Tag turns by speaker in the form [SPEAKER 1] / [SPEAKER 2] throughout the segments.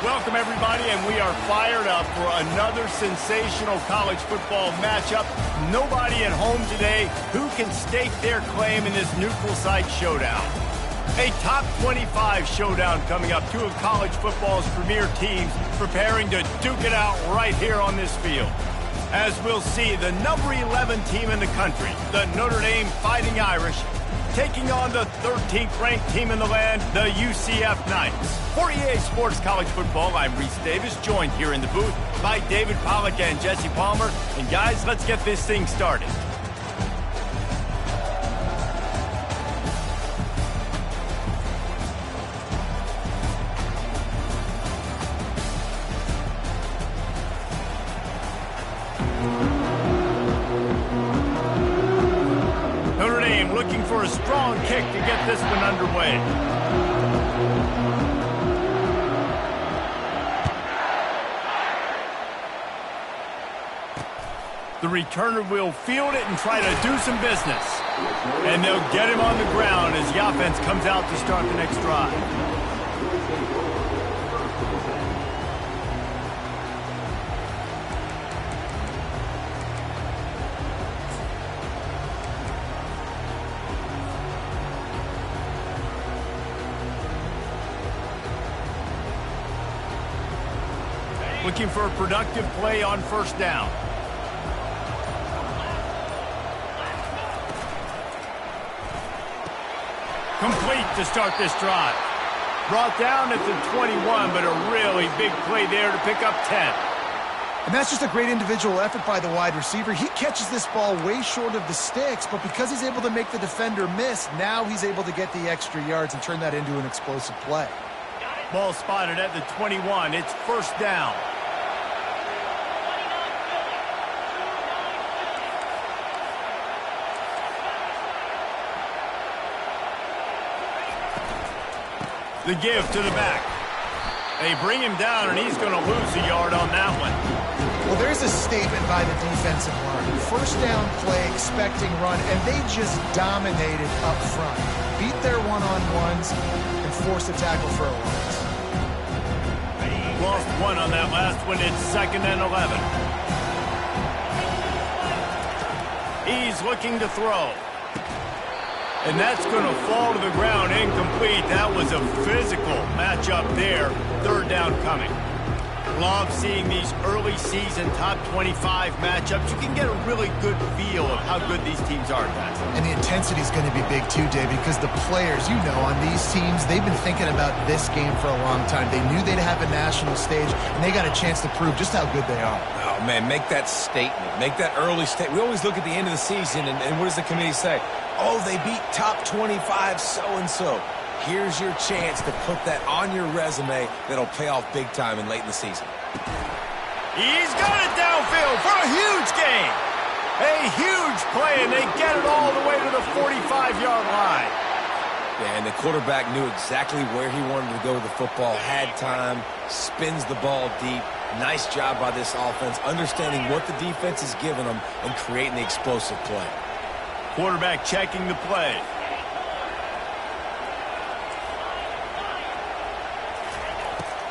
[SPEAKER 1] Welcome, everybody, and we are fired up for another sensational college football matchup. Nobody at home today who can stake their claim in this neutral site showdown. A top 25 showdown coming up. Two of college football's premier teams preparing to duke it out right here on this field. As we'll see, the number 11 team in the country, the Notre Dame Fighting Irish, taking on the 13th ranked team in the land, the UCF Knights. For EA Sports College Football, I'm Reese Davis, joined here in the booth by David Pollack and Jesse Palmer. And guys, let's get this thing started. Notre Dame looking for a strong kick to get this one underway. The returner will field it and try to do some business. And they'll get him on the ground as the offense comes out to start the next drive. Looking for a productive play on first down. Complete to start this drive. Brought down at the 21, but a really big play there to pick up 10.
[SPEAKER 2] And that's just a great individual effort by the wide receiver. He catches this ball way short of the sticks, but because he's able to make the defender miss, now he's able to get the extra yards and turn that into an explosive play.
[SPEAKER 1] Ball spotted at the 21. It's first down. The give to the back. They bring him down, and he's going to lose a yard on that one.
[SPEAKER 2] Well, there's a statement by the defensive line. First down play, expecting run, and they just dominated up front. Beat their one-on-ones and forced a tackle for a loss.
[SPEAKER 1] Lost one on that last one. It's 2nd and 11. He's looking to throw. And that's going to fall to the ground incomplete. That was a physical matchup there. Third down coming. Love seeing these early season top 25 matchups. You can get a really good feel of how good these teams are, guys.
[SPEAKER 2] And the intensity is going to be big too, Dave, because the players, you know, on these teams, they've been thinking about this game for a long time. They knew they'd have a national stage, and they got a chance to prove just how good they are.
[SPEAKER 3] Oh, man, make that statement. Make that early statement. We always look at the end of the season, and what does the committee say? Oh, they beat top 25 so-and-so. Here's your chance to put that on your resume that'll pay off big time and late in the season.
[SPEAKER 1] He's got it downfield for a huge gain. A huge play, and they get it all the way to the 45-yard line.
[SPEAKER 3] Yeah, and the quarterback knew exactly where he wanted to go with the football, had time, spins the ball deep. Nice job by this offense, understanding what the defense is giving them and creating the explosive play.
[SPEAKER 1] Quarterback checking the play.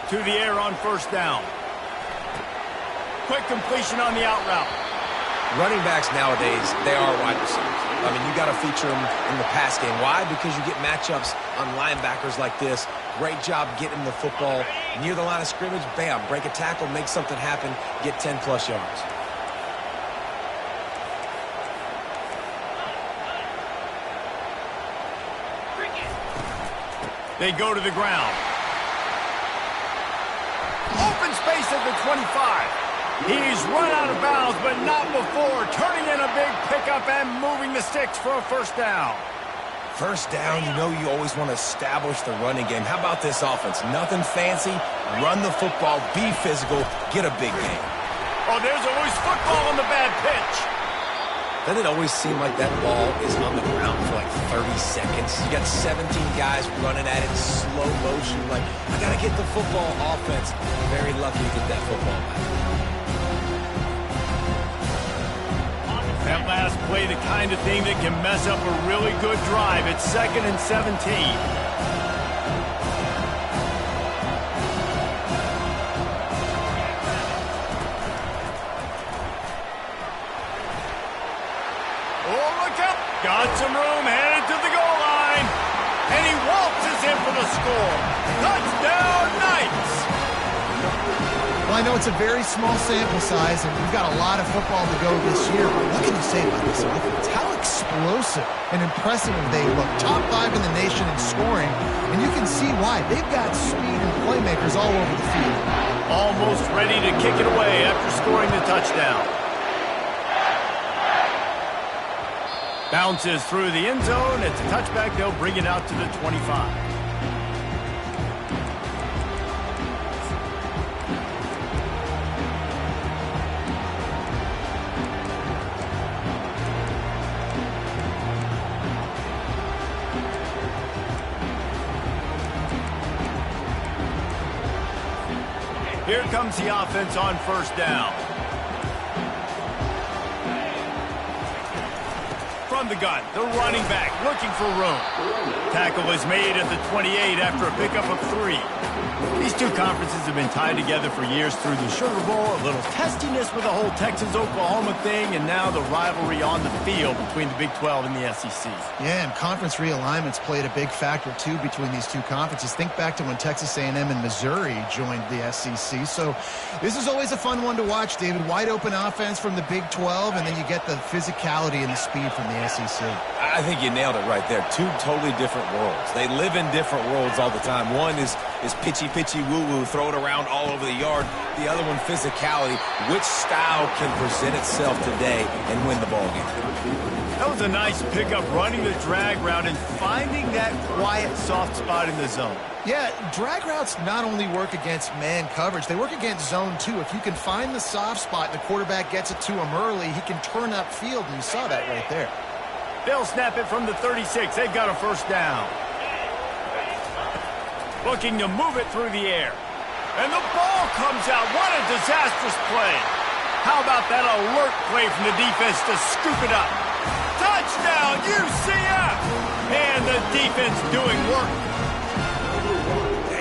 [SPEAKER 1] To the air on first down. Quick completion on the out route.
[SPEAKER 3] Running backs nowadays, they are wide receivers. I mean, you got to feature them in the pass game. Why? Because you get matchups on linebackers like this. Great job getting the football near the line of scrimmage. Bam, break a tackle, make something happen, get 10-plus yards.
[SPEAKER 1] They go to the ground. Open space at the 25. He's run out of bounds, but not before. Turning in a big pickup and moving the sticks for a first down.
[SPEAKER 3] First down, you know you always want to establish the running game. How about this offense? Nothing fancy. Run the football, be physical, get a big gain.
[SPEAKER 1] Oh, there's a loose football on the bad pitch.
[SPEAKER 3] Doesn't it always seem like that ball is on the ground for like 30 seconds? You got 17 guys running at it in slow motion. Like, I got to get the football. Offense, very lucky to get that football back.
[SPEAKER 1] That last play, the kind of thing that can mess up a really good drive. It's 2nd and 17. got some room, headed to the goal line. And he waltzes in for the score. Touchdown, Knights!
[SPEAKER 2] Well, I know it's a very small sample size, and we've got a lot of football to go this year, but what can you say about this offense? How explosive and impressive they look. Top 5 in the nation in scoring, and you can see why. They've got speed and playmakers all over the field.
[SPEAKER 1] Almost ready to kick it away after scoring the touchdown. Bounces through the end zone. It's a touchback. They'll bring it out to the 25. Here comes the offense on first down. From the gun, the running back looking for room. Tackle is made at the 28 after a pickup of 3. These two conferences have been tied together for years through the Sugar Bowl, a little testiness with the whole Texas-Oklahoma thing, and now the rivalry on the field between the Big 12 and the SEC.
[SPEAKER 2] Yeah, and conference realignments played a big factor, too, between these two conferences. Think back to when Texas A&M and Missouri joined the SEC. So this is always a fun one to watch, David. Wide open offense from the Big 12, and then you get the physicality and the speed from the SEC.
[SPEAKER 3] I think you nailed it right there. Two totally different worlds. They live in different worlds all the time. One is pitchy, woo-woo, throw it around all over the yard. The other one, physicality. Which style can present itself today and win the ball game?
[SPEAKER 1] That was a nice pickup, running the drag route and finding that quiet, soft spot in the zone.
[SPEAKER 2] Yeah, drag routes not only work against man coverage, they work against zone too. If you can find the soft spot and the quarterback gets it to him early, he can turn upfield, and you saw that right there.
[SPEAKER 1] They'll snap it from the 36. They've got a first down. Looking to move it through the air. And the ball comes out. What a disastrous play. How about that alert play from the defense to scoop it up? Touchdown, UCF! And the defense doing work.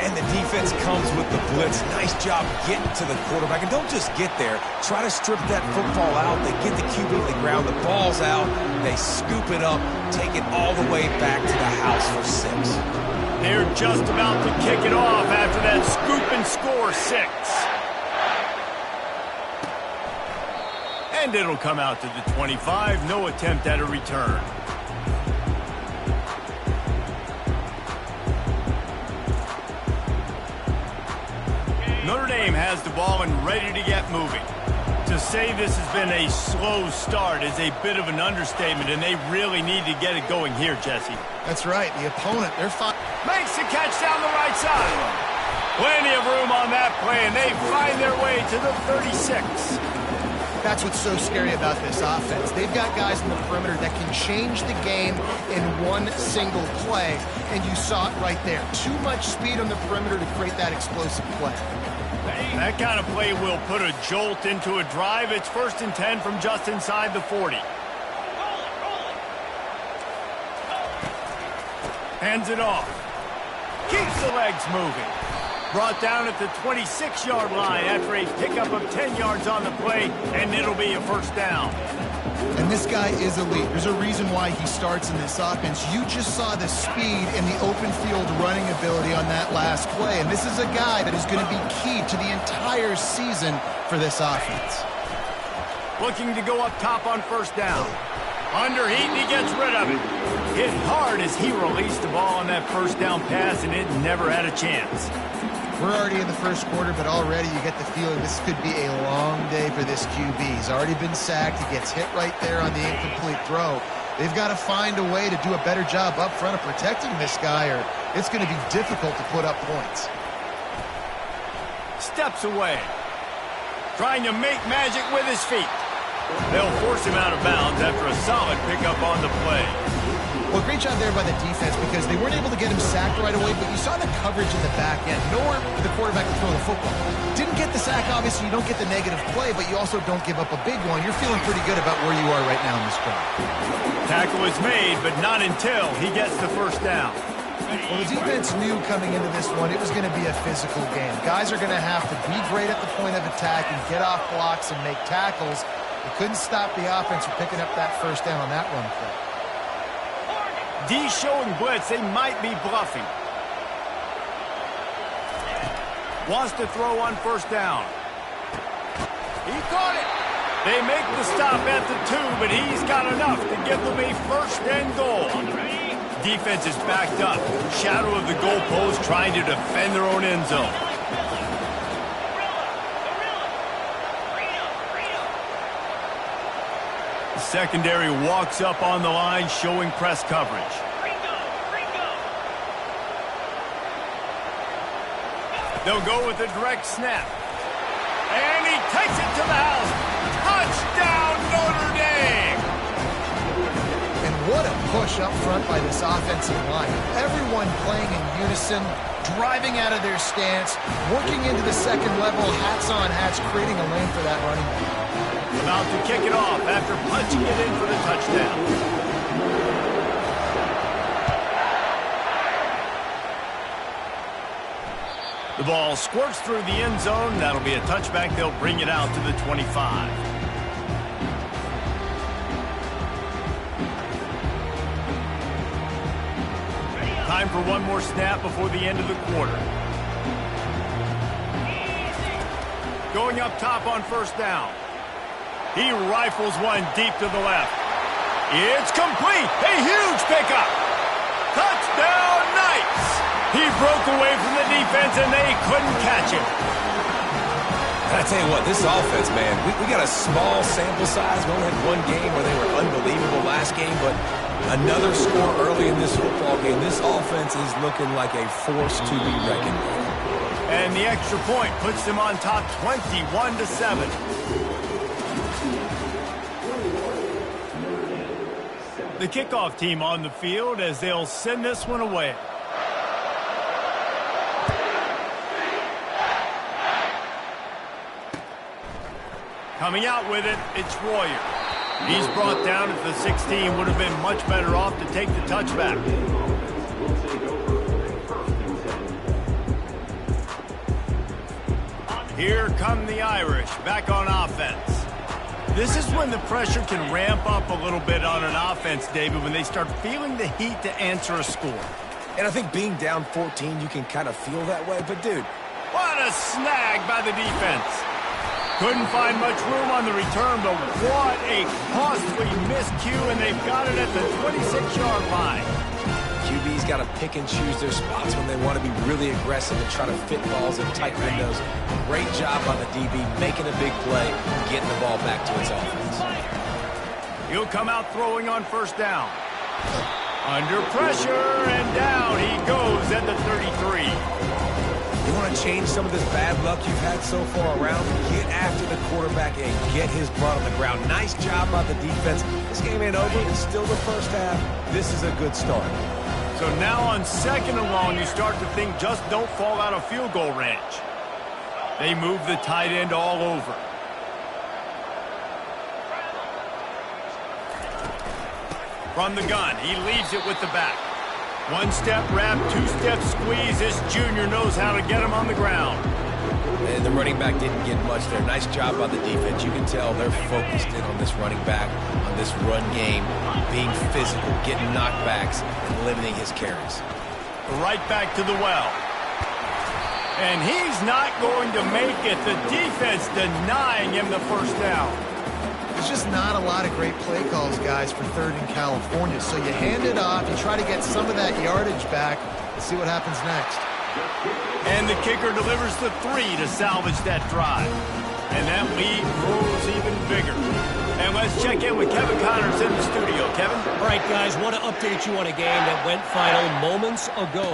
[SPEAKER 3] And the defense comes with the blitz. Nice job getting to the quarterback. And don't just get there. Try to strip that football out. They get the QB to the ground. The ball's out. They scoop it up, take it all the way back to the house for 6.
[SPEAKER 1] They're just about to kick it off after that scoop and score 6. And it'll come out to the 25. No attempt at a return. Notre Dame has the ball and ready to get moving. To say this has been a slow start is a bit of an understatement, and they really need to get it going here, Jesse.
[SPEAKER 2] That's right. The opponent, they're fine.
[SPEAKER 1] Makes the catch down the right side. Plenty of room on that play, and they find their way to the 36.
[SPEAKER 2] That's what's so scary about this offense. They've got guys in the perimeter that can change the game in one single play, and you saw it right there. Too much speed on the perimeter to create that explosive play.
[SPEAKER 1] That kind of play will put a jolt into a drive. It's 1st and 10 from just inside the 40. Hands it off. Keeps the legs moving. Brought down at the 26-yard line after a pickup of 10 yards on the play, and it'll be a first down.
[SPEAKER 2] And this guy is elite. There's a reason why he starts in this offense. You just saw the speed and the open field running ability on that last play, and this is a guy that is going to be key to the entire season for this offense.
[SPEAKER 1] Looking to go up top on first down. Under heat, and he gets rid of it. Hit hard as he released the ball on that first down pass, and it never had a chance.
[SPEAKER 2] We're already in the first quarter, but already you get the feeling this could be a long day for this QB. He's already been sacked. He gets hit right there on the incomplete throw. They've got to find a way to do a better job up front of protecting this guy, or it's going to be difficult to put up points.
[SPEAKER 1] Steps away. Trying to make magic with his feet. They'll force him out of bounds after a solid pickup on the play.
[SPEAKER 2] Well, great job there by the defense because they weren't able to get him sacked right away, but you saw the coverage in the back end. Nowhere for the quarterback to throw the football. Didn't get the sack, obviously. You don't get the negative play, but you also don't give up a big one. You're feeling pretty good about where you are right now in this drive.
[SPEAKER 1] Tackle is made, but not until he gets the first down.
[SPEAKER 2] Well, the defense knew coming into this one it was going to be a physical game. Guys are going to have to be great at the point of attack and get off blocks and make tackles. They couldn't stop the offense from picking up that first down on that run play.
[SPEAKER 1] D showing blitz. They might be bluffing. Wants to throw on first down. He caught it. They make the stop at the 2, but he's got enough to give them a first and goal. Defense is backed up. Shadow of the goalpost trying to defend their own end zone. The secondary walks up on the line, showing press coverage. They'll go with a direct snap. And he takes it to the house. Touchdown, Notre Dame!
[SPEAKER 2] And what a push up front by this offensive line. Everyone playing in unison, driving out of their stance, working into the second level, hats on hats, creating a lane for that running back.
[SPEAKER 1] About to kick it off after punching it in for the touchdown. The ball squirts through the end zone. That'll be a touchback. They'll bring it out to the 25. Time for one more snap before the end of the quarter. Going up top on first down. He rifles one deep to the left. It's complete. A huge pickup. Touchdown, Knights! He broke away from the defense, and they couldn't catch him.
[SPEAKER 3] I tell you what, this offense, man, we got a small sample size. We only had one game where they were unbelievable last game, but another score early in this football game. This offense is looking like a force to be reckoned with.
[SPEAKER 1] And the extra point puts them on top 21-7. The kickoff team on the field as they'll send this one away. Coming out with it, it's Royer. He's brought down at the 16. Would have been much better off to take the touchback. Here come the Irish, back on offense. This is when the pressure can ramp up a little bit on an offense, David, when they start feeling the heat to answer a score.
[SPEAKER 3] And I think being down 14, you can kind of feel that way. But, dude,
[SPEAKER 1] what a snag by the defense. Couldn't find much room on the return, but what a costly miscue, and they've got it at the 26-yard line.
[SPEAKER 3] QB's got to pick and choose their spots when they want to be really aggressive and try to fit balls in tight windows. Great job by the DB, making a big play, getting the ball back to its offense.
[SPEAKER 1] He'll come out throwing on first down. Under pressure, and down he goes at the 33.
[SPEAKER 3] You want to change some of this bad luck you've had so far around? Get after the quarterback and get his butt on the ground. Nice job by the defense. This game ain't over. It's still the first half. This is a good start.
[SPEAKER 1] So now on second and long, you start to think just don't fall out of field goal range. They move the tight end all over. From the gun, he leaves it with the back. One-step wrap, two-step squeeze. This junior knows how to get him on the ground.
[SPEAKER 3] And the running back didn't get much there. Nice job by the defense. You can tell they're focused in on this running back, on this run game, being physical, getting knockbacks, and limiting his carries.
[SPEAKER 1] Right back to the well. And he's not going to make it. The defense denying him the first down.
[SPEAKER 2] There's just not a lot of great play calls, guys, for third in California. So you hand it off, you try to get some of that yardage back, and see what happens next.
[SPEAKER 1] And the kicker delivers the 3 to salvage that drive. And that lead grows even bigger. And let's check in with Kevin Connors in the studio. Kevin?
[SPEAKER 4] All right, guys, want to update you on a game that went final moments ago.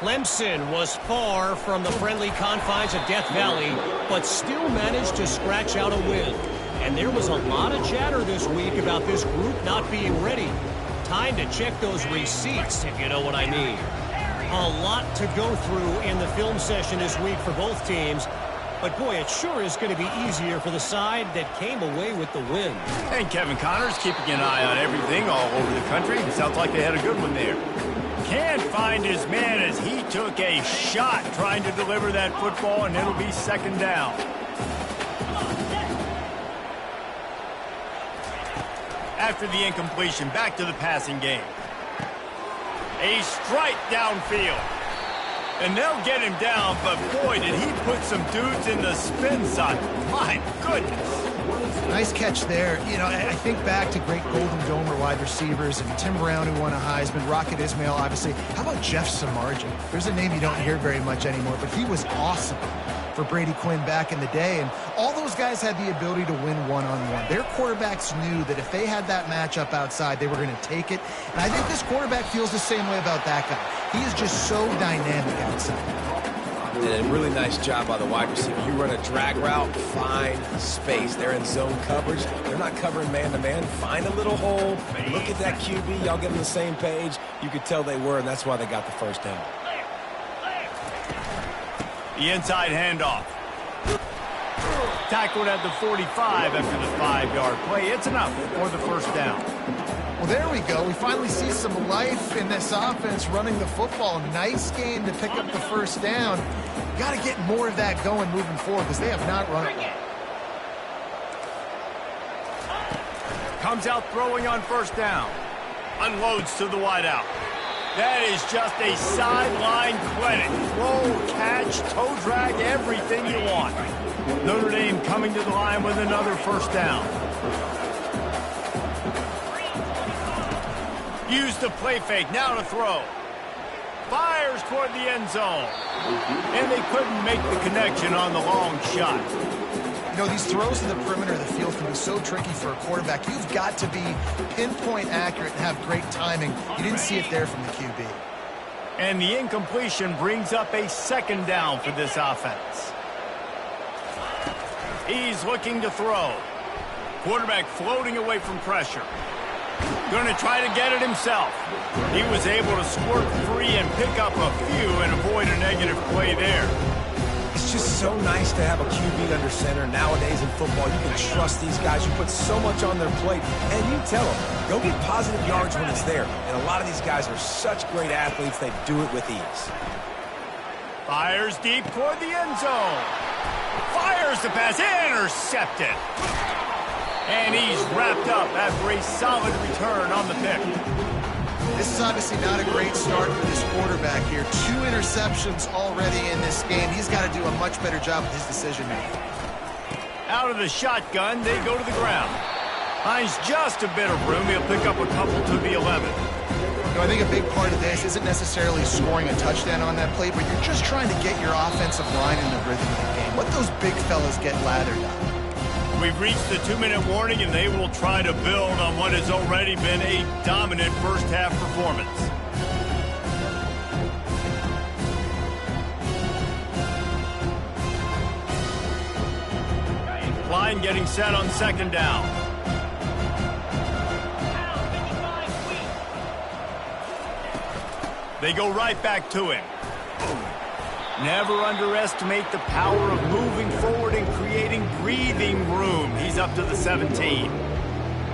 [SPEAKER 4] Clemson was far from the friendly confines of Death Valley, but still managed to scratch out a win. And there was a lot of chatter this week about this group not being ready. Time to check those receipts, if you know what I mean. A lot to go through in the film session this week for both teams. But, boy, it sure is going to be easier for the side that came away with the win.
[SPEAKER 1] And Kevin Connors keeping an eye on everything all over the country. It sounds like they had a good one there. Can't find his man as he took a shot trying to deliver that football, and it'll be second down. After the incompletion, back to the passing game. A strike downfield. And they'll get him down, but boy, did he put some dudes in the spin cycle. My goodness.
[SPEAKER 2] Nice catch there. You know, I think back to great Golden Domer wide receivers and Tim Brown, who won a Heisman, Rocket Ismail, obviously. How about Jeff Samardzija? There's a name you don't hear very much anymore, but he was awesome for Brady Quinn back in the day. And all those guys had the ability to win one-on-one. Their quarterbacks knew that if they had that matchup outside, they were going to take it. And I think this quarterback feels the same way about that guy. He is just so dynamic outside.
[SPEAKER 3] And a really nice job by the wide receiver. You run a drag route, find space. They're in zone coverage. They're not covering man-to-man. Find a little hole. Look at that QB. Y'all get on the same page. You could tell they were, and that's why they got the first down.
[SPEAKER 1] The inside handoff. Tackled at the 45 after the 5-yard play. It's enough for the first down.
[SPEAKER 2] Well, there we go. We finally see some life in this offense running the football. Nice game to pick up the first down. Got to get more of that going moving forward because they have not run it well.
[SPEAKER 1] Comes out throwing on first down. Unloads to the wideout. That is just a sideline clinic. Throw, catch, toe drag, everything you want. Notre Dame coming to the line with another first down. Use the play fake, now to throw. Fires toward the end zone. And they couldn't make the connection on the long shot.
[SPEAKER 2] You know, these throws to the perimeter of the field can be so tricky for a quarterback. You've got to be pinpoint accurate and have great timing. You didn't see it there from the QB.
[SPEAKER 1] And the incompletion brings up a second down for this offense. He's looking to throw. Quarterback floating away from pressure. Going to try to get it himself. He was able to squirt free and pick up a few and avoid a negative play there.
[SPEAKER 3] It's just so nice to have a QB under center. Nowadays in football, you can trust these guys. You put so much on their plate, and you tell them, go get positive yards when it's there. And a lot of these guys are such great athletes, they do it with ease.
[SPEAKER 1] Fires deep toward the end zone. Fires the pass, intercepted. And he's wrapped up after a solid return on the pick.
[SPEAKER 2] This is obviously not a great start for this quarterback here. 2 interceptions already in this game. He's got to do a much better job with his decision-making.
[SPEAKER 1] Out of the shotgun, they go to the ground. Finds just a bit of room. He'll pick up a couple to the 11.
[SPEAKER 2] You know, I think a big part of this isn't necessarily scoring a touchdown on that play, but you're just trying to get your offensive line in the rhythm of the game. Let those big fellas get lathered up.
[SPEAKER 1] We've reached the 2-minute warning, and they will try to build on what has already been a dominant first-half performance. Line getting set on second down. They go right back to him. Never underestimate the power of moving forward and creating breathing room. He's up to the 17.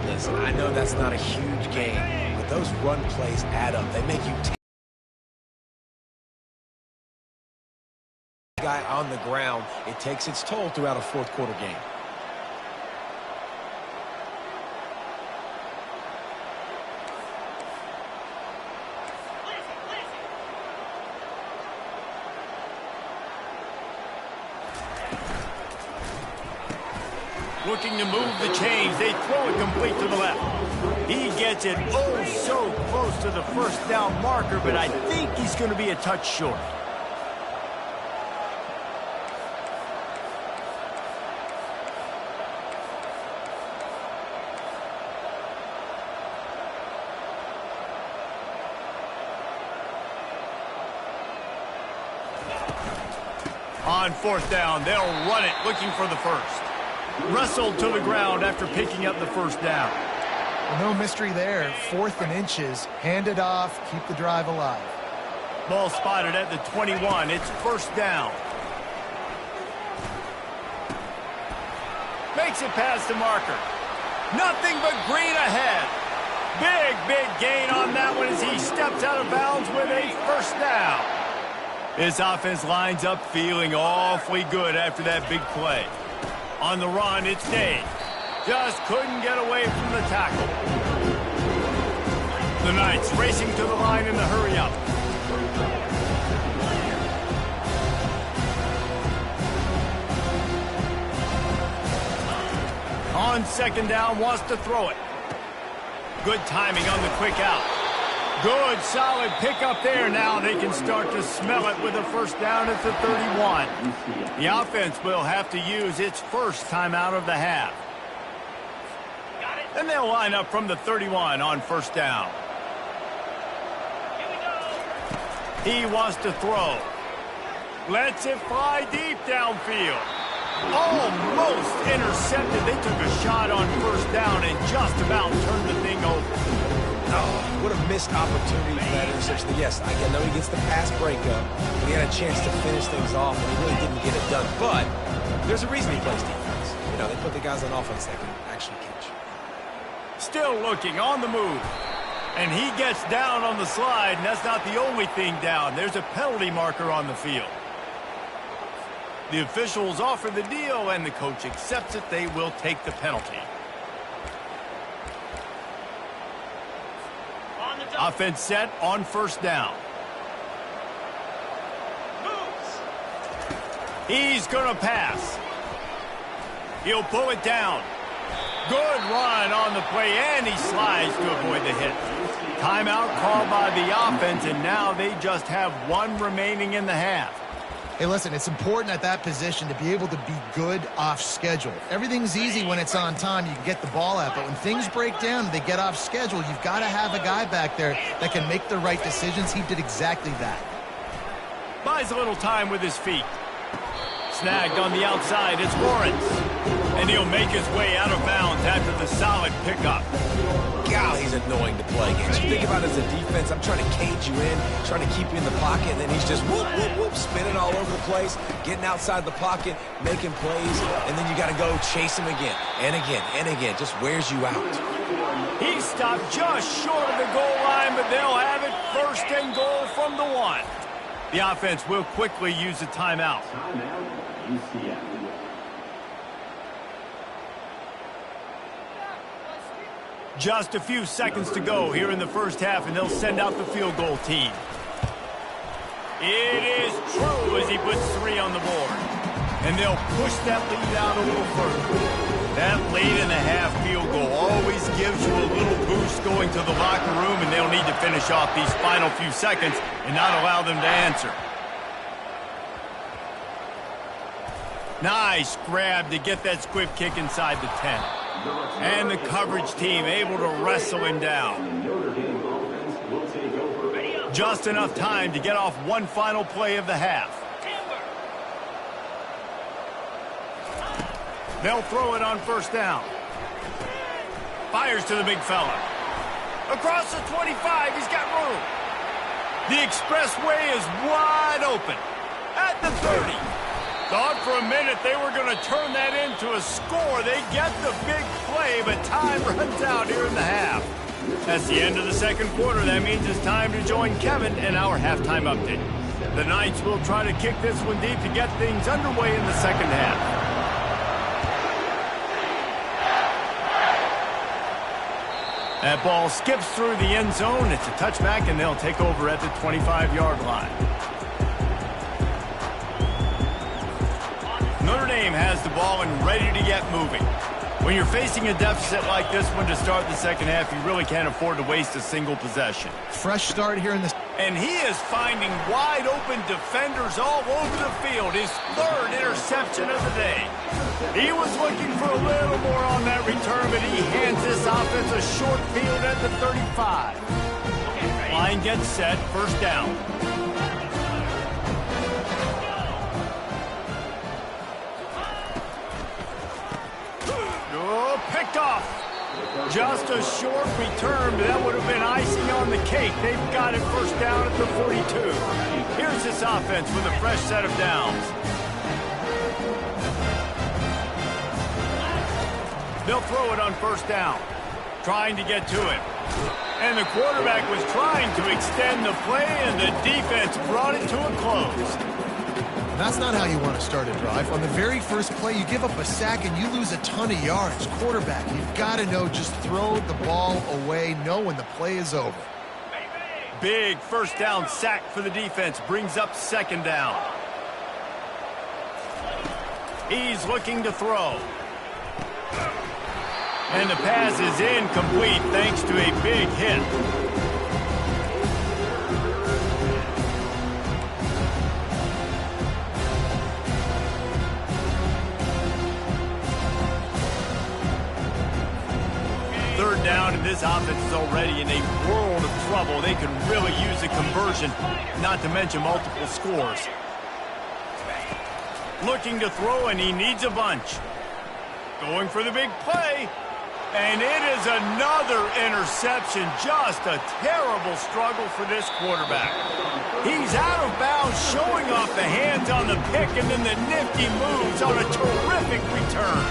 [SPEAKER 3] Listen, I know that's not a huge game, but those run plays add up. They make you guy on the ground. It takes its toll throughout a fourth-quarter game.
[SPEAKER 1] Looking to move the chains. They throw it complete to the left. He gets it oh so close to the first down marker, but I think he's going to be a touch short. On fourth down, they'll run it, looking for the first. Wrestled to the ground after picking up the first down.
[SPEAKER 2] Well, no mystery there. 4th and inches. Hand it off. Keep the drive alive.
[SPEAKER 1] Ball spotted at the 21. It's first down. Makes it past the marker. Nothing but green ahead. Big gain on that one as he steps out of bounds with a first down. This offense lines up feeling awfully good after that big play. On the run, it's Day. Just couldn't get away from the tackle. The Knights racing to the line in the hurry-up. On second down, wants to throw it. Good timing on the quick out. Good, solid pickup there. Now they can start to smell it with a first down at the 31. The offense will have to use its first timeout of the half. And they'll line up from the 31 on first down. He wants to throw. Lets it fly deep downfield. Almost intercepted. They took a shot on first down and just about turned the thing over.
[SPEAKER 3] Oh, what a missed opportunity for that interception. Yes, I know he gets the pass breakup, but he had a chance to finish things off, and he really didn't get it done. But there's a reason he plays defense. You know, they put the guys on offense that can actually catch.
[SPEAKER 1] Still looking on the move. And he gets down on the slide, and that's not the only thing down. There's a penalty marker on the field. The officials offer the deal, and the coach accepts it. They will take the penalty. Offense set on first down. He's going to pass. He'll pull it down. Good run on the play, and he slides to avoid the hit. Timeout called by the offense, and now they just have one remaining in the half.
[SPEAKER 2] Hey, listen, it's important at that position to be able to be good off schedule. Everything's easy when it's on time. You can get the ball out, but when things break down, they get off schedule. You've got to have a guy back there that can make the right decisions. He did exactly that.
[SPEAKER 1] Buys a little time with his feet. Snagged on the outside. It's Lawrence. And he'll make his way out of bounds after the solid pickup.
[SPEAKER 3] God, he's annoying to play against. You think about it as a defense, I'm trying to cage you in, trying to keep you in the pocket, and then he's just whoop, whoop, whoop, spinning all over the place, getting outside the pocket, making plays, and then you got to go chase him again, and again, and again. Just wears you out.
[SPEAKER 1] He stopped just short of the goal line, but they'll have it first and goal from the 1. The offense will quickly use a timeout. Just a few seconds to go here in the first half, and they'll send out the field goal team. It is true as he puts 3 on the board. And they'll push that lead out a little further. That late in the half field goal always gives you a little boost going to the locker room, and they'll need to finish off these final few seconds and not allow them to answer. Nice grab to get that squib kick inside the 10. And the coverage team able to wrestle him down. Just enough time to get off one final play of the half. They'll throw it on first down. Fires to the big fella. Across the 25, he's got room. The expressway is wide open. At the 30. Thought for a minute they were going to turn that into a score. They get the big play, but time runs out here in the half. That's the end of the second quarter. That means it's time to join Kevin and our halftime update. The Knights will try to kick this one deep to get things underway in the second half. That ball skips through the end zone. It's a touchback, and they'll take over at the 25-yard line. Notre Dame has the ball and ready to get moving. When you're facing a deficit like this one to start the second half, you really can't afford to waste a single possession.
[SPEAKER 2] Fresh start here in this.
[SPEAKER 1] And he is finding wide open defenders all over the field. His 3rd interception of the day. He was looking for a little more on that return, but he hands this offense a short field at the 35. Line gets set, first down. Picked off. Just a short return, but that would have been icing on the cake. They've got it first down at the 42. Here's this offense with a fresh set of downs. They'll throw it on first down. Trying to get to it. And the quarterback was trying to extend the play, and the defense brought it to a close.
[SPEAKER 2] That's not how you want to start a drive. On the very first play, you give up a sack and you lose a ton of yards. Quarterback, you've got to know, just throw the ball away, know when the play is over.
[SPEAKER 1] Big first down sack for the defense. Brings up second down. He's looking to throw. And the pass is incomplete thanks to a big hit. Third down, and this offense is already in a world of trouble. They could really use a conversion, not to mention multiple scores. Looking to throw, and he needs a bunch. Going for the big play. And it is another interception. Just a terrible struggle for this quarterback. He's out of bounds, showing off the hands on the pick, and then the nifty moves on a terrific return.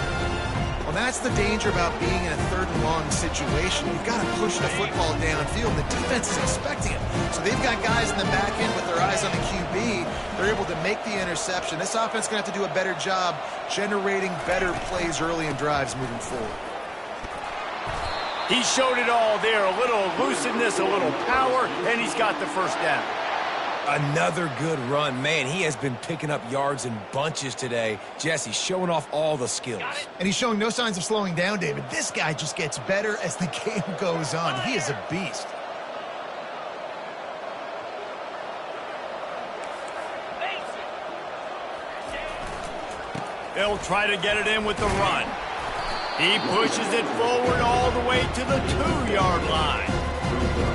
[SPEAKER 2] Well, that's the danger about being in a third and long situation. You've got to push the football downfield. The defense is expecting it. So they've got guys in the back end with their eyes on the QB. They're able to make the interception. This offense is going to have to do a better job generating better plays early in drives moving forward.
[SPEAKER 1] He showed it all there. A little elusiveness, a little power, and he's got the first down.
[SPEAKER 3] Another good run. Man, he has been picking up yards in bunches today. Jesse showing off all the skills.
[SPEAKER 2] And he's showing no signs of slowing down, David. This guy just gets better as the game goes on. He is a beast.
[SPEAKER 1] They'll try to get it in with the run. He pushes it forward all the way to the 2-yard line.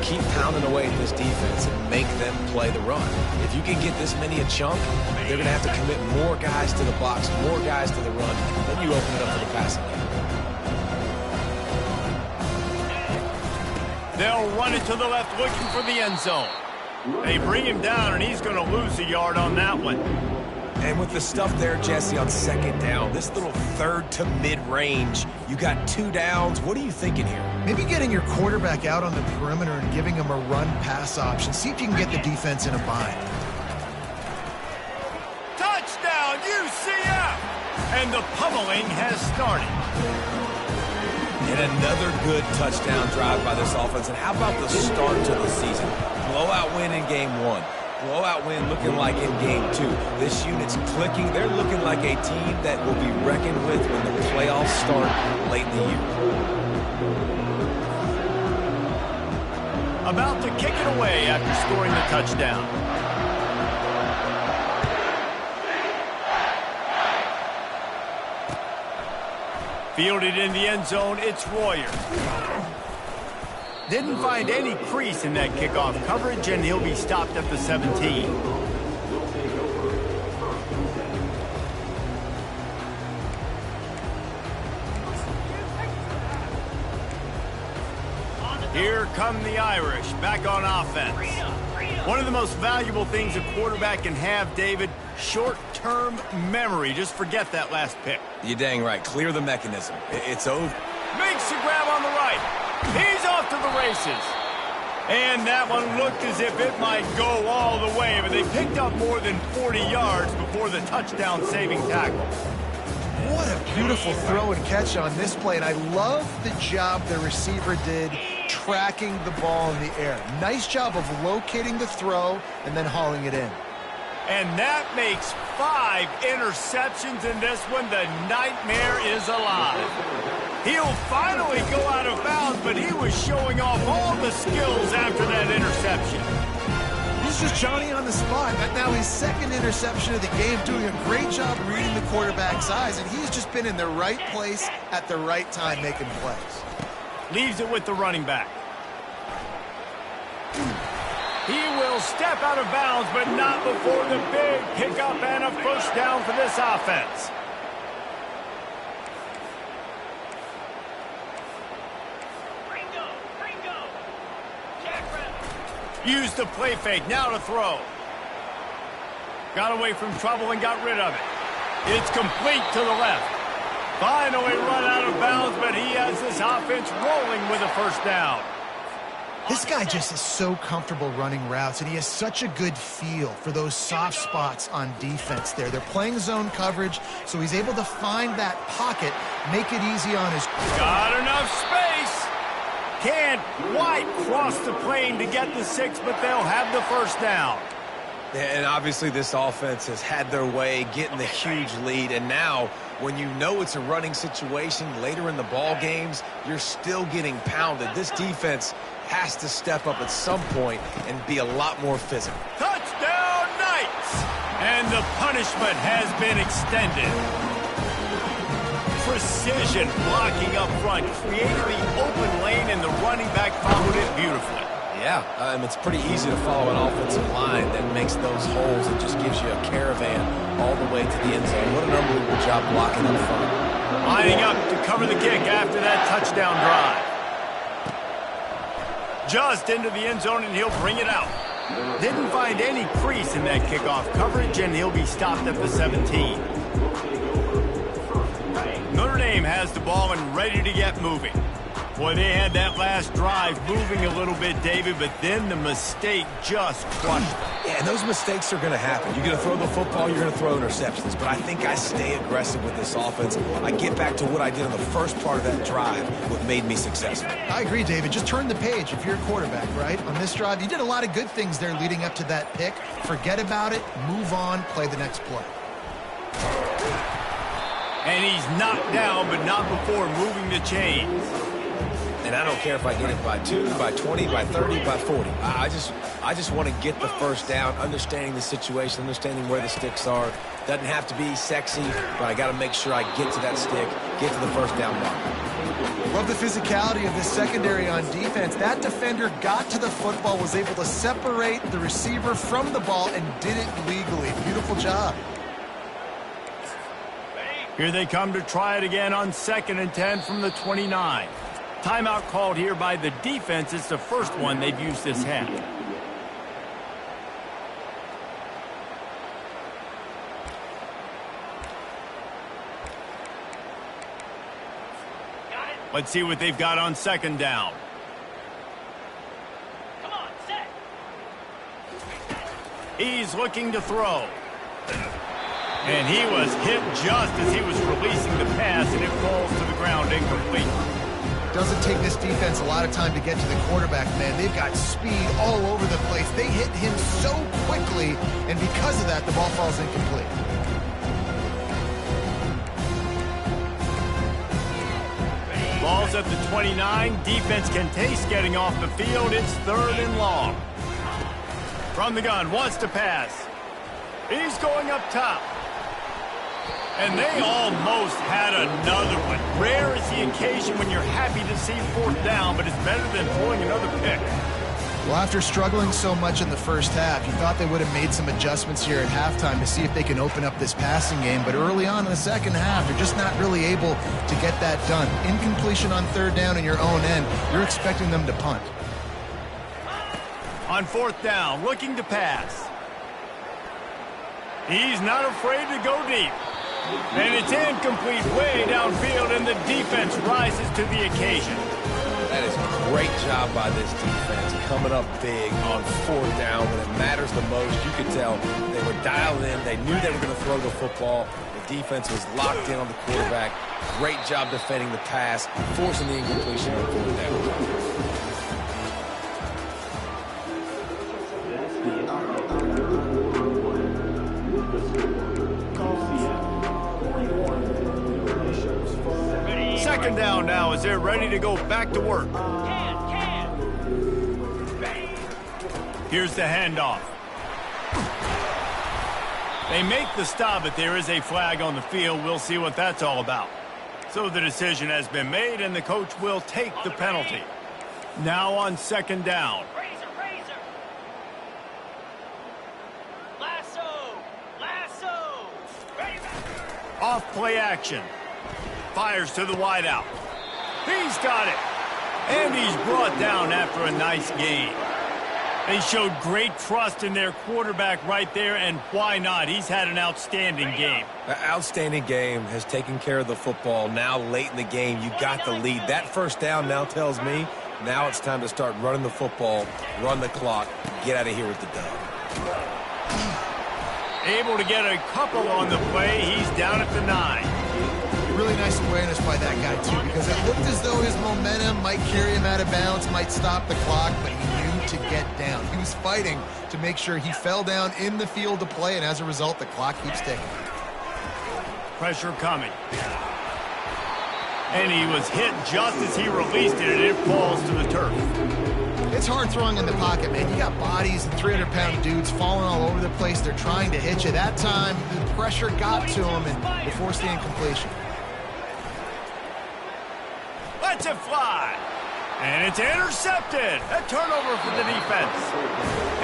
[SPEAKER 3] Keep pounding away at this defense and make them play the run. If you can get this many a chunk, they're going to have to commit more guys to the box, more guys to the run. Then you open it up for the passing game.
[SPEAKER 1] They'll run it to the left, looking for the end zone. They bring him down, and he's going to lose a yard on that one.
[SPEAKER 3] And with the stuff there, Jesse, on second down, this little third to mid-range, you got 2 downs. What are you thinking here?
[SPEAKER 2] Maybe getting your quarterback out on the perimeter and giving him a run-pass option. See if you can get the defense in a bind.
[SPEAKER 1] Touchdown, UCF! And the pummeling has started.
[SPEAKER 3] And another good touchdown drive by this offense. And how about the start to the season? Blowout win in game 1. Blowout win looking like in game 2. This unit's clicking. They're looking like a team that will be reckoned with when the playoffs start late in the year.
[SPEAKER 1] About to kick it away after scoring the touchdown. Fielded in the end zone, it's Royer. Didn't find any crease in that kickoff coverage, and he'll be stopped at the 17. Here come the Irish, back on offense. One of the most valuable things a quarterback can have, David, short-term memory. Just forget that last pick.
[SPEAKER 3] You're dang right. Clear the mechanism. It's over.
[SPEAKER 1] Makes the grab on the right. He's off to the races. And that one looked as if it might go all the way, but they picked up more than 40 yards before the touchdown-saving tackle.
[SPEAKER 2] What a beautiful throw and catch on this play, and I love the job the receiver did tracking the ball in the air. Nice job of locating the throw and then hauling it in.
[SPEAKER 1] And that makes 5 interceptions in this one. The nightmare is alive. He'll finally go out of bounds, but he was showing off all the skills after that interception.
[SPEAKER 2] He's just Johnny on the spot. Now his second interception of the game, doing a great job reading the quarterback's eyes, and he's just been in the right place at the right time making plays.
[SPEAKER 1] Leaves it with the running back. He will step out of bounds, but not before the big pickup and a first down for this offense. Used the play fake, now to throw. Got away from trouble and got rid of it. It's complete to the left. Finally run out of bounds, but he has this offense rolling with a first down.
[SPEAKER 2] This guy just is so comfortable running routes, and he has such a good feel for those soft spots on defense there. They're playing zone coverage, so he's able to find that pocket, make it easy on his...
[SPEAKER 1] Got enough space. Can't quite cross the plane to get the 6, but they'll have the first down.
[SPEAKER 3] And obviously this offense has had their way getting the huge lead, and now when you know it's a running situation later in the ball games, you're still getting pounded. This defense has to step up at some point and be a lot more physical.
[SPEAKER 1] Touchdown Knights! And the punishment has been extended. Precision blocking up front, created the open lane, and the running back followed it beautifully.
[SPEAKER 3] Yeah, it's pretty easy to follow an offensive line that makes those holes and just gives you a caravan all the way to the end zone. What an unbelievable job blocking up front.
[SPEAKER 1] Lining up to cover the kick after that touchdown drive. Just into the end zone, and he'll bring it out. Didn't find any crease in that kickoff coverage, and he'll be stopped at the 17. Notre Dame has the ball and ready to get moving. Boy, they had that last drive moving a little bit, David, but then the mistake just crushed them.
[SPEAKER 3] Yeah, and those mistakes are going to happen. You're going to throw the football, you're going to throw interceptions, but I think I stay aggressive with this offense. I get back to what I did in the first part of that drive, what made me successful.
[SPEAKER 2] I agree, David. Just turn the page if you're a quarterback, right? On this drive, you did a lot of good things there leading up to that pick. Forget about it, move on, play the next play.
[SPEAKER 1] And he's knocked down, but not before moving the chains.
[SPEAKER 3] And I don't care if I get it by 2, by 20, by 30, by 40. I just want to get the first down, understanding the situation, understanding where the sticks are. Doesn't have to be sexy, but I got to make sure I get to that stick, get to the first down mark.
[SPEAKER 2] Love the physicality of this secondary on defense. That defender got to the football, was able to separate the receiver from the ball, and did it legally. Beautiful job.
[SPEAKER 1] Here they come to try it again on 2nd and 10 from the 29. Timeout called here by the defense. It's the first one they've used this half. Let's see what they've got on 2nd down.
[SPEAKER 5] Come on, set.
[SPEAKER 1] He's looking to throw. And he was hit just as he was releasing the pass, and it falls to the ground incomplete.
[SPEAKER 2] Doesn't take this defense a lot of time to get to the quarterback, man. They've got speed all over the place. They hit him so quickly, and because of that, the ball falls incomplete.
[SPEAKER 1] Ball's at the 29. Defense can taste getting off the field. It's 3rd and long. From the gun, wants to pass. He's going up top. And they almost had another one. Rare is the occasion when you're happy to see 4th down, but it's better than throwing another pick.
[SPEAKER 2] Well, after struggling so much in the first half, you thought they would have made some adjustments here at halftime to see if they can open up this passing game. But early on in the second half, they're just not really able to get that done. Incompletion on 3rd down in your own end, you're expecting them to punt.
[SPEAKER 1] On 4th down, looking to pass. He's not afraid to go deep. And it's incomplete way downfield, and the defense rises to the occasion.
[SPEAKER 3] That is a great job by this defense, coming up big on 4th down when it matters the most. You could tell they were dialed in. They knew they were going to throw the football. The defense was locked in on the quarterback. Great job defending the pass, forcing the incompletion on 4th down.
[SPEAKER 1] Second down now as they're ready to go back to work. Here's the handoff. They make the stop, but there is a flag on the field. We'll see what that's all about. So the decision has been made, and the coach will take the penalty. Now on 2nd down. Off play action. Fires to the wideout. He's got it. And he's brought down after a nice gain. They showed great trust in their quarterback right there, and why not? He's had an outstanding game.
[SPEAKER 3] An outstanding game, has taken care of the football. Now late in the game, you got the lead. That 1st down now tells me now it's time to start running the football, run the clock, get out of here with the dub.
[SPEAKER 1] Able to get a couple on the play. He's down at the 9.
[SPEAKER 2] really nice awareness by that guy, too, because it looked as though his momentum might carry him out of bounds, might stop the clock, but he knew to get down. He was fighting to make sure he fell down in the field to play, and as a result, the clock keeps ticking.
[SPEAKER 1] Pressure coming. And he was hit just as he released it, and it falls to the turf.
[SPEAKER 2] It's hard throwing in the pocket, man. You got bodies and 300-pound dudes falling all over the place. They're trying to hit you. That time, the pressure got to him, and they forced the incompletion.
[SPEAKER 1] Lets it fly. And it's intercepted. A turnover for the defense.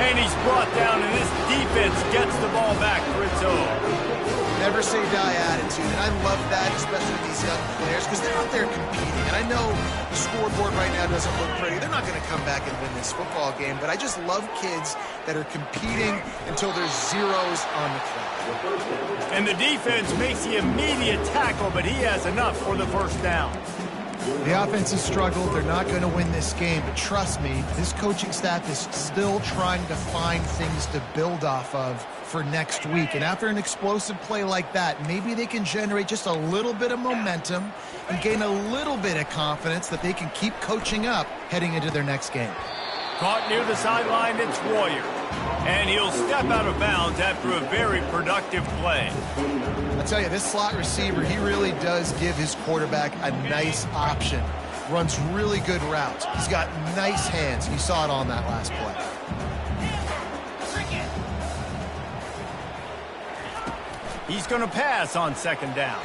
[SPEAKER 1] And he's brought down, and this defense gets the ball back for its own.
[SPEAKER 2] Never say die attitude, and I love that, especially with these young players, because they're out there competing. And I know the scoreboard right now doesn't look pretty. They're not going to come back and win this football game, but I just love kids that are competing until there's zeros on the clock.
[SPEAKER 1] And the defense makes the immediate tackle, but he has enough for the first down.
[SPEAKER 2] The offense has struggled. They're not going to win this game, but trust me, this coaching staff is still trying to find things to build off of for next week. And after an explosive play like that, maybe they can generate just a little bit of momentum and gain a little bit of confidence that they can keep coaching up heading into their next game.
[SPEAKER 1] Caught near the sideline, it's Warrior. And he'll step out of bounds after a very productive play.
[SPEAKER 2] I tell you, this slot receiver, he really does give his quarterback a nice option. Runs really good routes. He's got nice hands. You saw it on that last play.
[SPEAKER 1] He's going to pass on second down.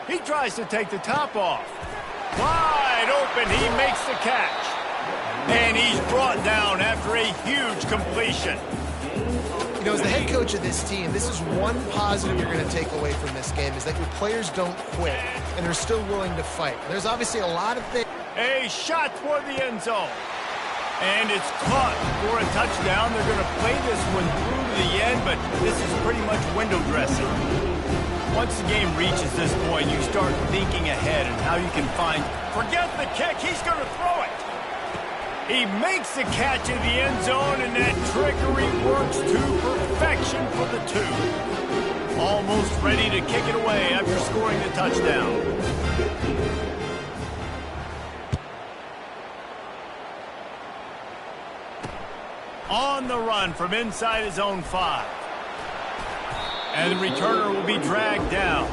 [SPEAKER 1] He tries to take the top off. Wide open, he makes the catch. And he's brought down after a huge completion.
[SPEAKER 2] You know, as the head coach of this team, this is one positive you're going to take away from this game, is that your players don't quit, and they're still willing to fight. There's obviously a lot of things.
[SPEAKER 1] A shot toward the end zone. And it's caught for a touchdown. They're going to play this one through to the end, but this is pretty much window dressing. Once the game reaches this point, you start thinking ahead and how you can find, forget the kick, he's going to throw it. He makes the catch in the end zone, and that trickery works to perfection for the two. Almost ready to kick it away after scoring the touchdown. On the run from inside his own 5. And the returner will be dragged down.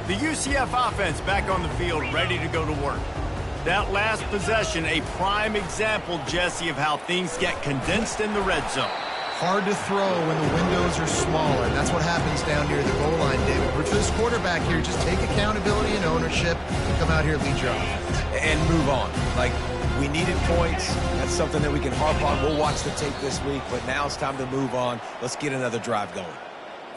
[SPEAKER 1] The UCF offense back on the field, ready to go to work. That last possession, a prime example, Jesse, of how things get condensed in the red zone.
[SPEAKER 2] Hard to throw when the windows are smaller. That's what happens down near the goal line, David. But for this quarterback here, just take accountability and ownership and come out here and lead your offense.
[SPEAKER 3] And move on. Like, we needed points. That's something that we can harp on. We'll watch the tape this week, but now it's time to move on. Let's get another drive going.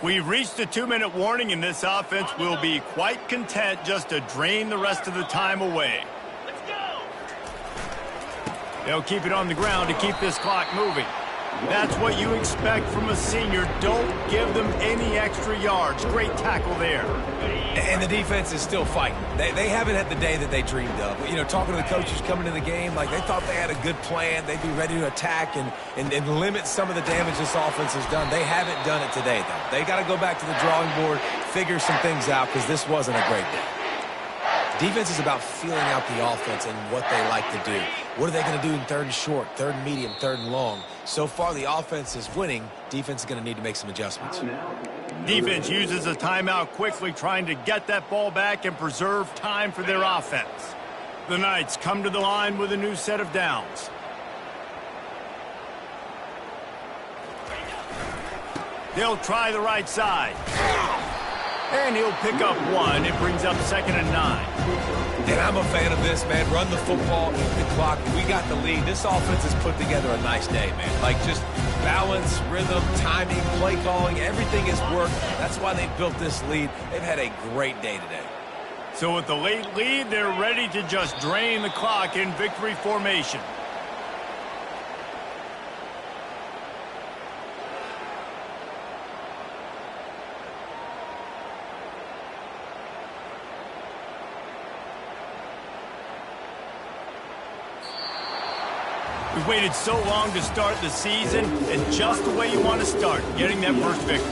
[SPEAKER 1] We've reached a 2-minute warning, and this offense will be quite content just to drain the rest of the time away. Let's go! They'll keep it on the ground to keep this clock moving. That's what you expect from a senior. Don't give them any extra yards. Great tackle there.
[SPEAKER 3] And the defense is still fighting. They haven't had the day that they dreamed of. You know, talking to the coaches coming to the game, like they thought they had a good plan. They'd be ready to attack and limit some of the damage this offense has done. They haven't done it today, though. They got to go back to the drawing board, figure some things out, because this wasn't a great day. Defense is about feeling out the offense and what they like to do. What are they going to do in third and short, third and medium, third and long? So far, the offense is winning. Defense is going to need to make some adjustments.
[SPEAKER 1] Defense uses a timeout quickly, trying to get that ball back and preserve time for their offense. The Knights come to the line with a new set of downs. They'll try the right side. And he'll pick up one. It brings up 2nd and 9.
[SPEAKER 3] And I'm a fan of this, man. Run the football, eat the clock. We got the lead. This offense has put together a nice day, man. Like, just balance, rhythm, timing, play calling, everything has worked. That's why they built this lead. They've had a great day today.
[SPEAKER 1] So with the late lead, they're ready to just drain the clock in victory formation. We waited so long to start the season, and just the way you want to start, getting that first victory.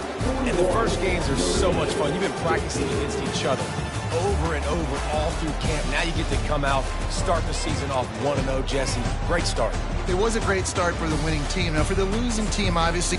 [SPEAKER 3] And the first games are so much fun. You've been practicing against each other over and over all through camp. Now you get to come out, start the season off 1-0, Jesse. Great start.
[SPEAKER 2] It was a great start for the winning team. Now, for the losing team, obviously,